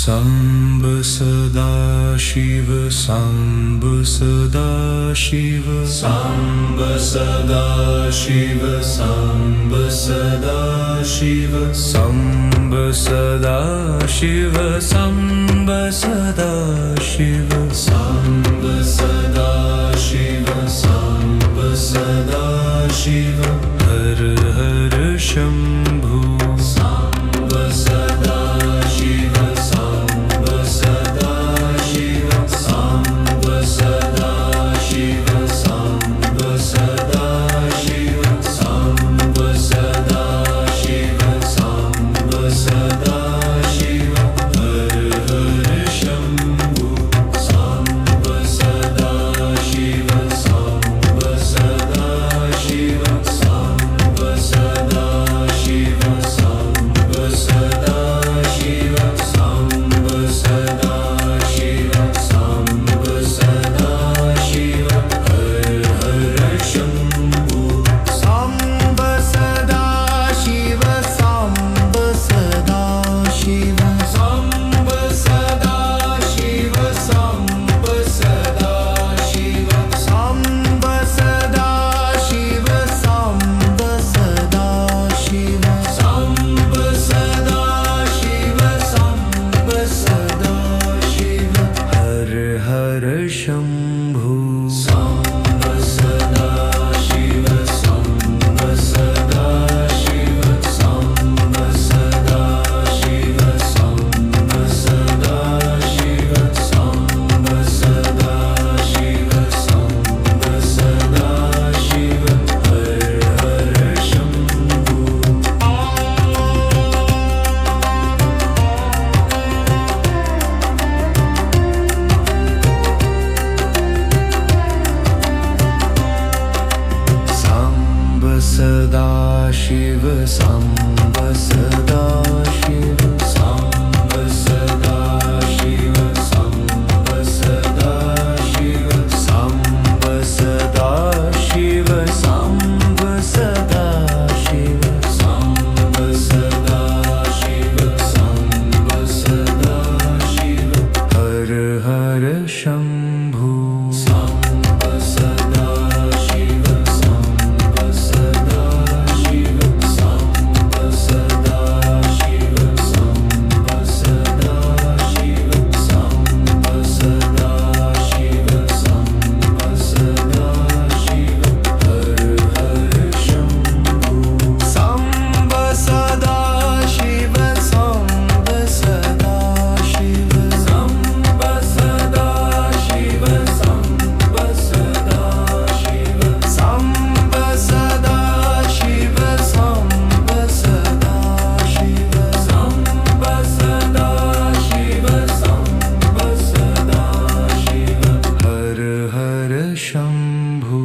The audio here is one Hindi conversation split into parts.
सांब सदा शिव सांब सदा शिव सांब सदा शिव सांब सदा शिव सांब सदा शिव सांब सदा शिव सांब सदा शिव सांब सदा शिव हर हर शंभु सांब सदा शिव सांब सदा शिव सांब सदा शिव सांब सदा शिव सांब सदा शिव सांब सदा शिव हर हर शंभु सांब सदा शिव सांब सदा शिव सांब सदा शिव सांब सदा शिव सांब सदा शिव सांब सदा शिव हर हर शंभु सांब सदा शिव सांब सदा शिव सांब सदा शिव सांब सदा शिव सांब सदा शिव सांब सदा शिव सांब सदा शिव सांब सदा शिव हर हर शंभु सांब सदा शिव सांब सदा शिव सांब सदा शिव सांब सदा शिव सांब सदा शिव सांब सदा शिव हर हर शंभु सांब सदा शिव सांब सदा शिव सांब सदा शिव सांब सदा शिव सांब सदा शिव सांब सदा शिव सांब सदा शिव सांब सदा शिव हर हर शंभु सांब सदा शिव सांब सदा शिव सांब सदा शिव सांब सदा शिव सांब सदा शिव सांब सदा शिव हर हर शंभु सांब सदा शिव सांब सदा शिव सांब सदा शिव सांब सदा शिव सांब सदा शिव सांब सदा शिव सांब सदा शिव सांब सदा शिव हर हर शंभु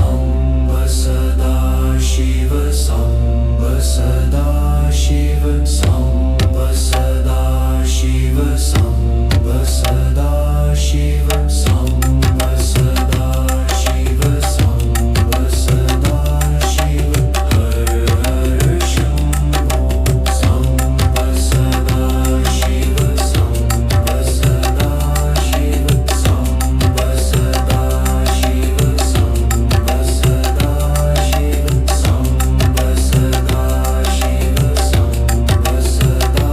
सांब सदा शिव सांब सदा शिव सांब सदा शिव सांब सदा शिव सांब सदा शिव सांब सदा शिव हर हर शंभु सांब सदा शिव सांब सदा शिव सांब सदा शिव सांब सदा शिव सांब सदा शिव सांब सदा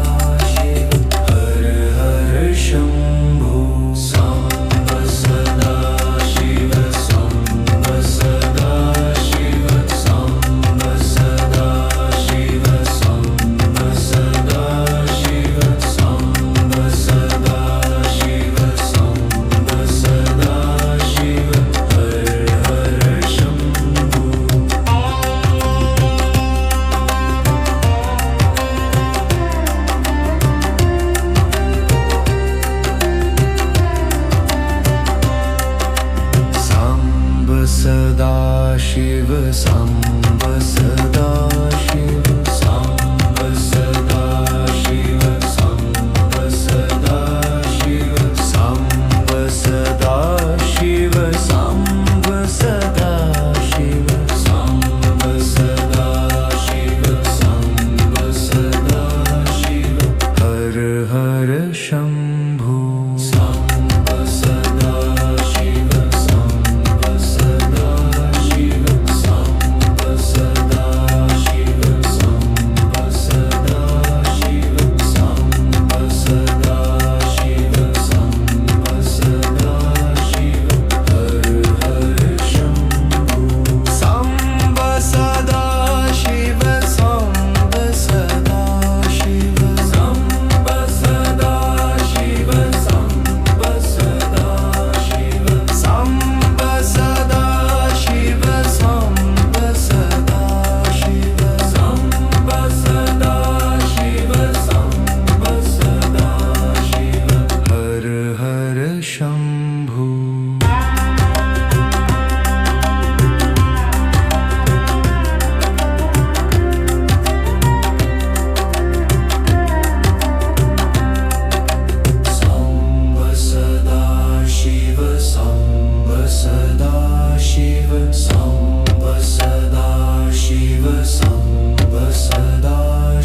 शिव हर हर शंभु सांब सदा शिव सांब सदा शिव सांब सदा शिव सांब सदा शिव सांब सदा शिव सांब सदा शिव हर हर शंभु सांब सदा शिव सांब सदा शिव सांब सदा शिव सांब सदा शिव सांब सदा शंभू सांब सदा शिव सांब सदा शिव सांब सदा शिव सांब सदा शिव सांब सदा शिव सांब सदा शिव हर हर शंभू सांब सदा शिव सांब सदा शिव सांब सदा शिव सांब सदा शिव सांब सदा शिव सांब सदा शिव सांब सदा शिव सांब सदा शिव हर हर शंभू सांब सदा शिव सांब सदा शिव सांब सदा शिव सांब सदा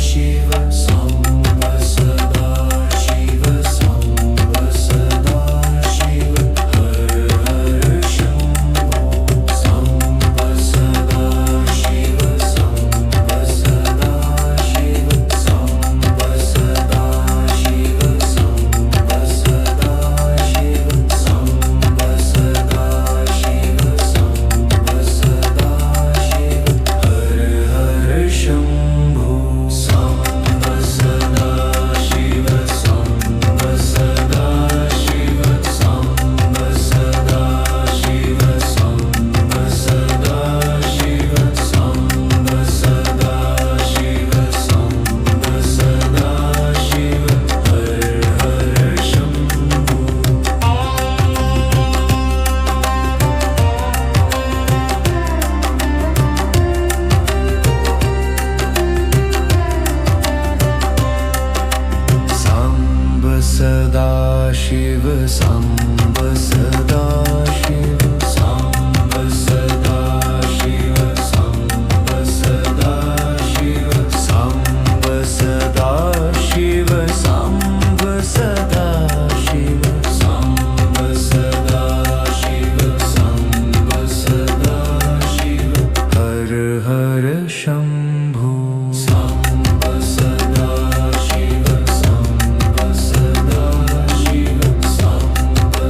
शिव सांब सदा शिव सांब सदा शिव हर हर शंभो सांब सदा शिव सांब सदा शिव सांब सदा शिव सांब सदा शिव सांब सदा शिव सांब सदा शिव हर हर शंभो सांब सदा शिव सांब सदा शिव सांब सदा शिव सांब सदा शिव सांब सदा शिव सांब सदा शिव हर हर शंभो सांब सदा शिव सांब सदा शिव सांब सदा शिव सांब सदा शिव सांब सदा शिव सांब सदा शिव सांब सदा शिव सांब सदा शिव हर हर शंभू सांब सदा शिव सांब सदा शिव सांब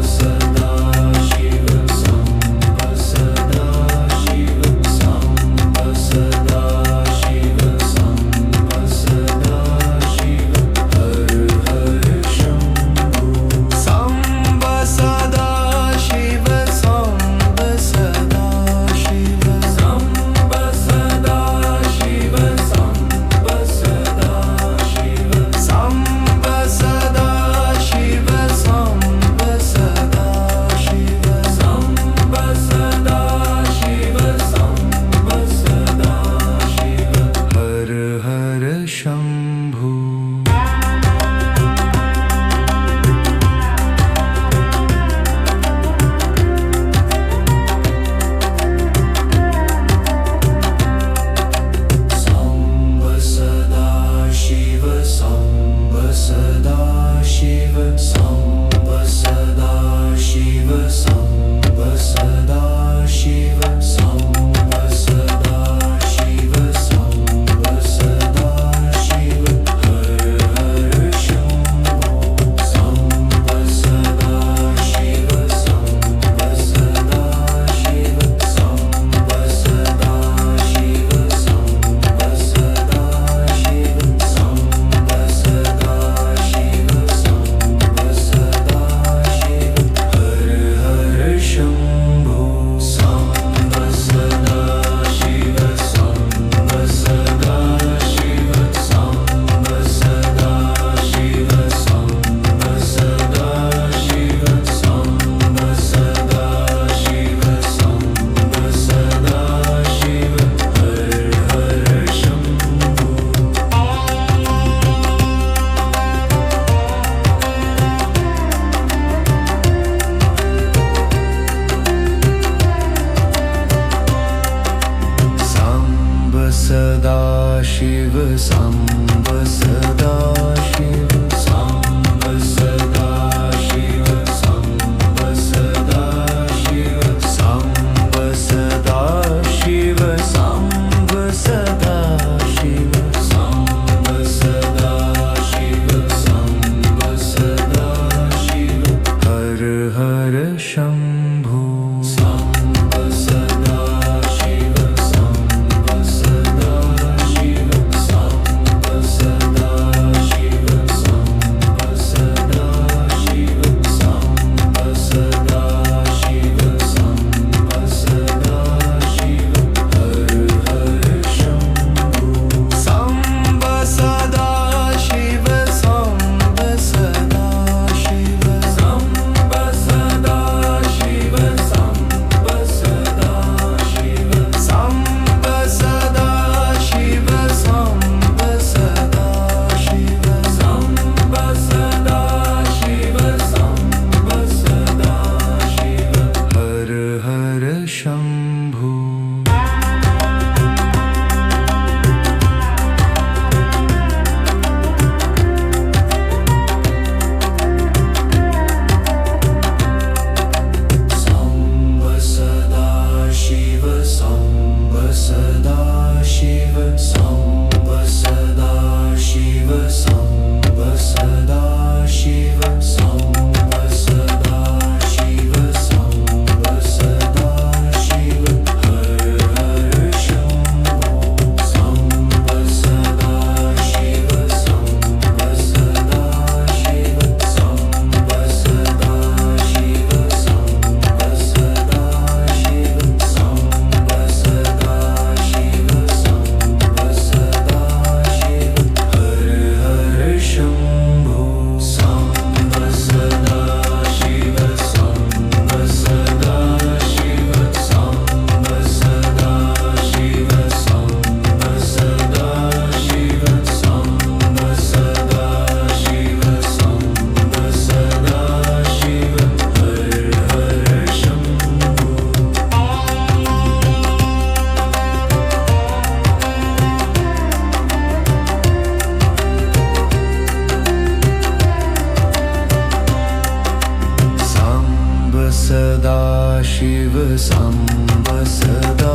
शिव सांब सदा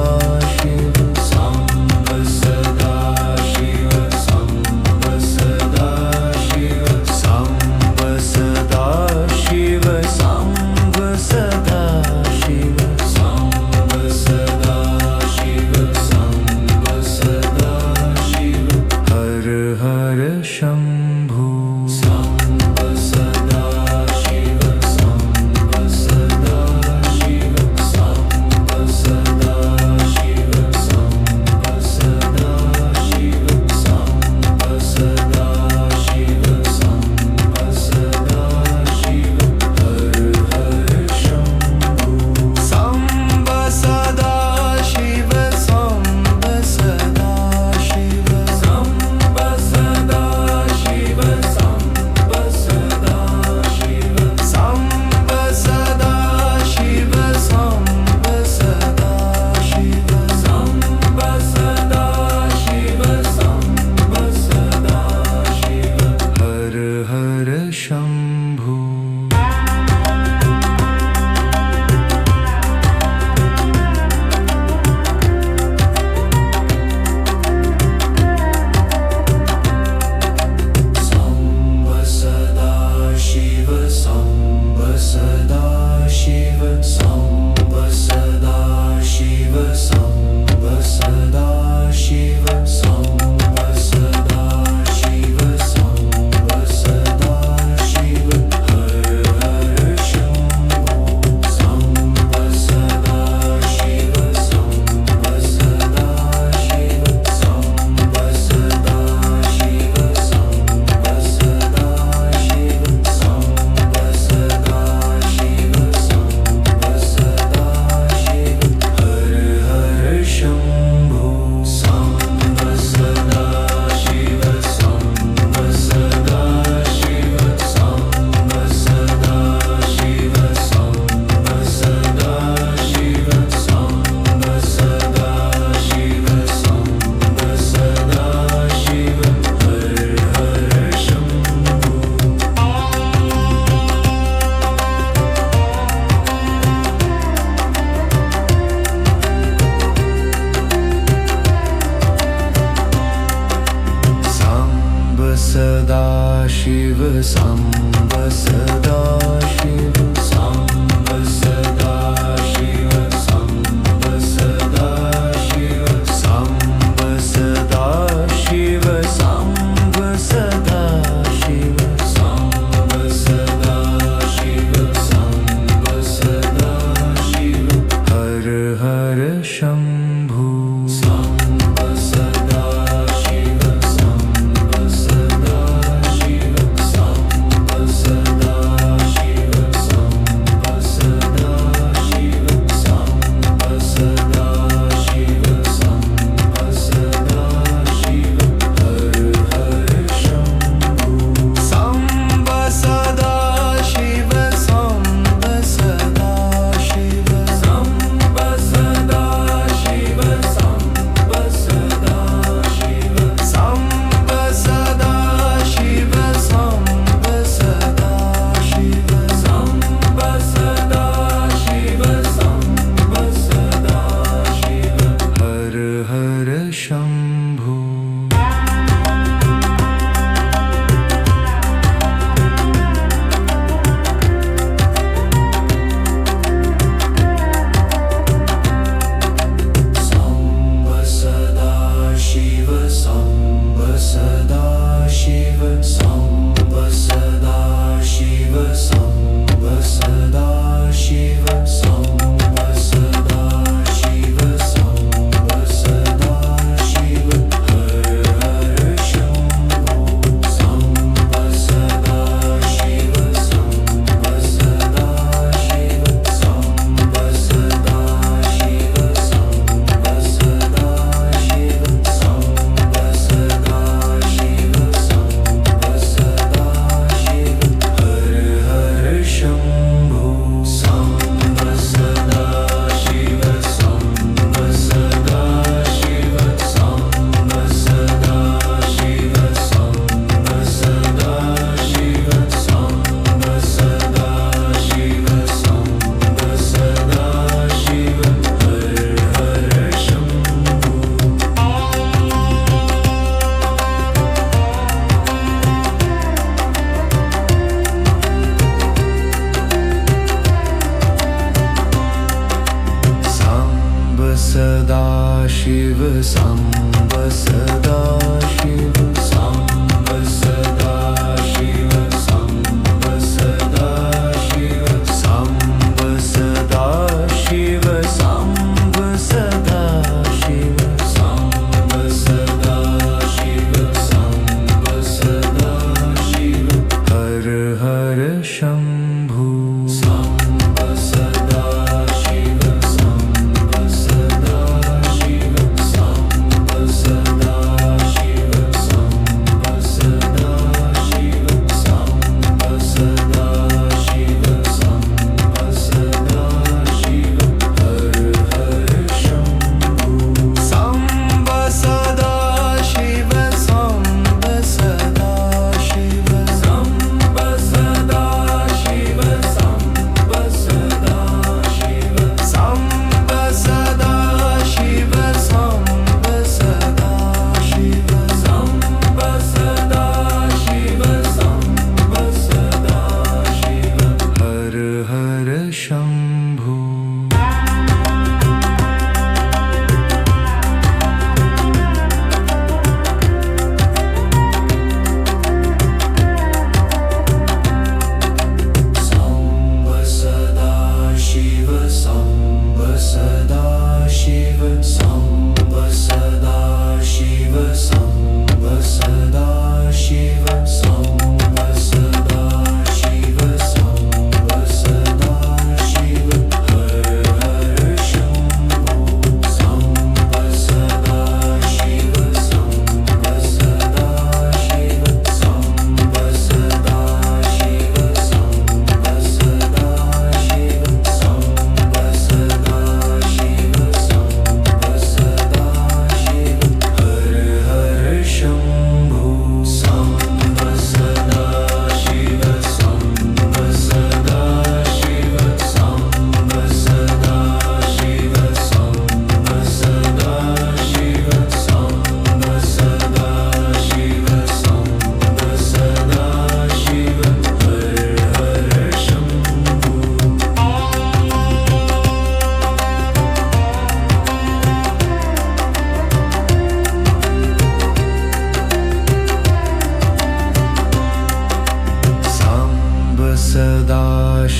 शिव सांब सदा शिव सांब सदा शिव सांब सदा शिव सांब सदा शिव सांब सदा शिव सांब सदा शिव हर हर शंभू सांब सदा शिव सांब सदा शिव सांब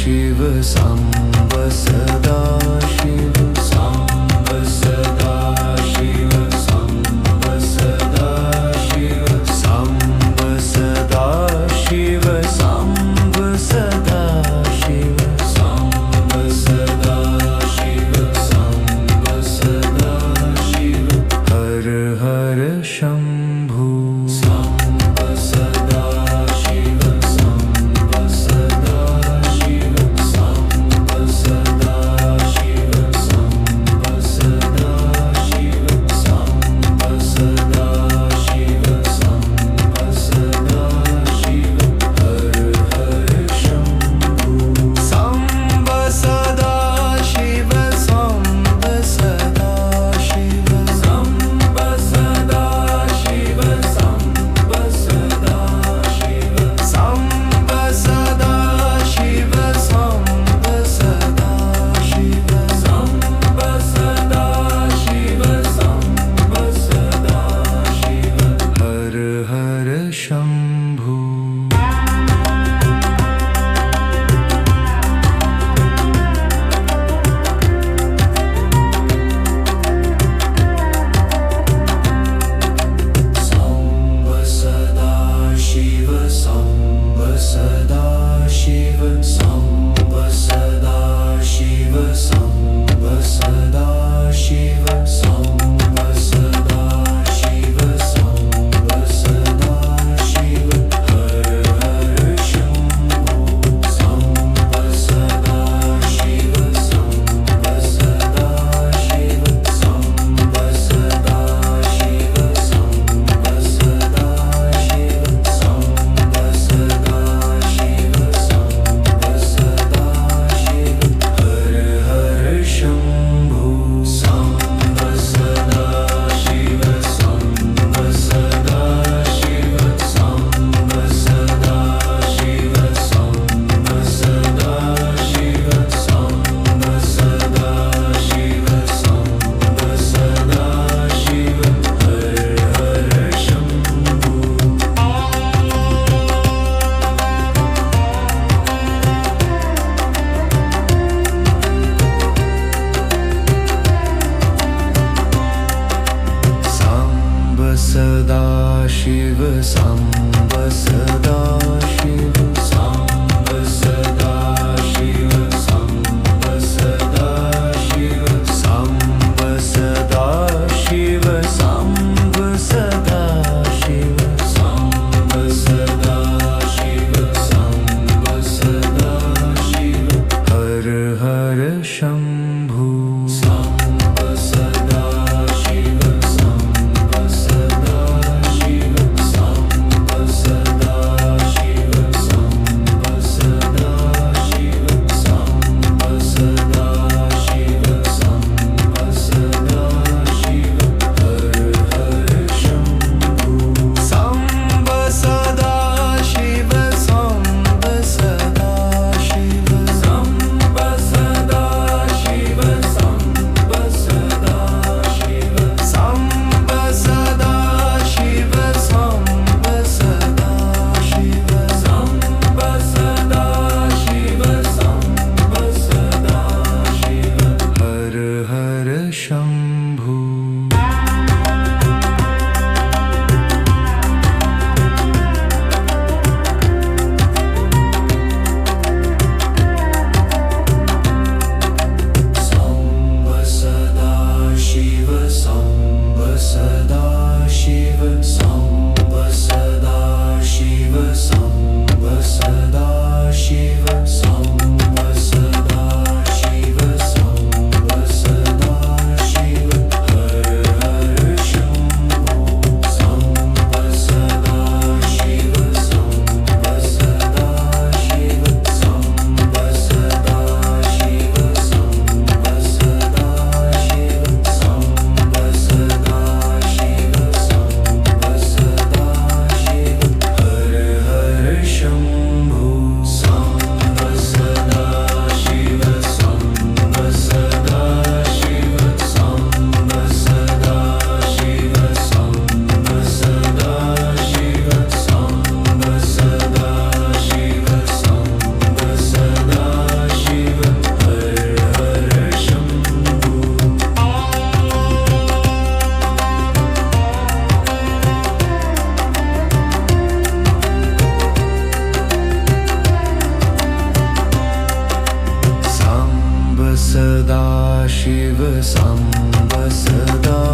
शिव सांब सदा शिव सांब सदा शिव सांब सदा शिव सांब सदा शिव सांब सदा शिव सांब सदा शिव सांब सदा शिव हर हर शंभू सांब सदा शिव सांब सदा शिव सांब सदा शिव सांब सदा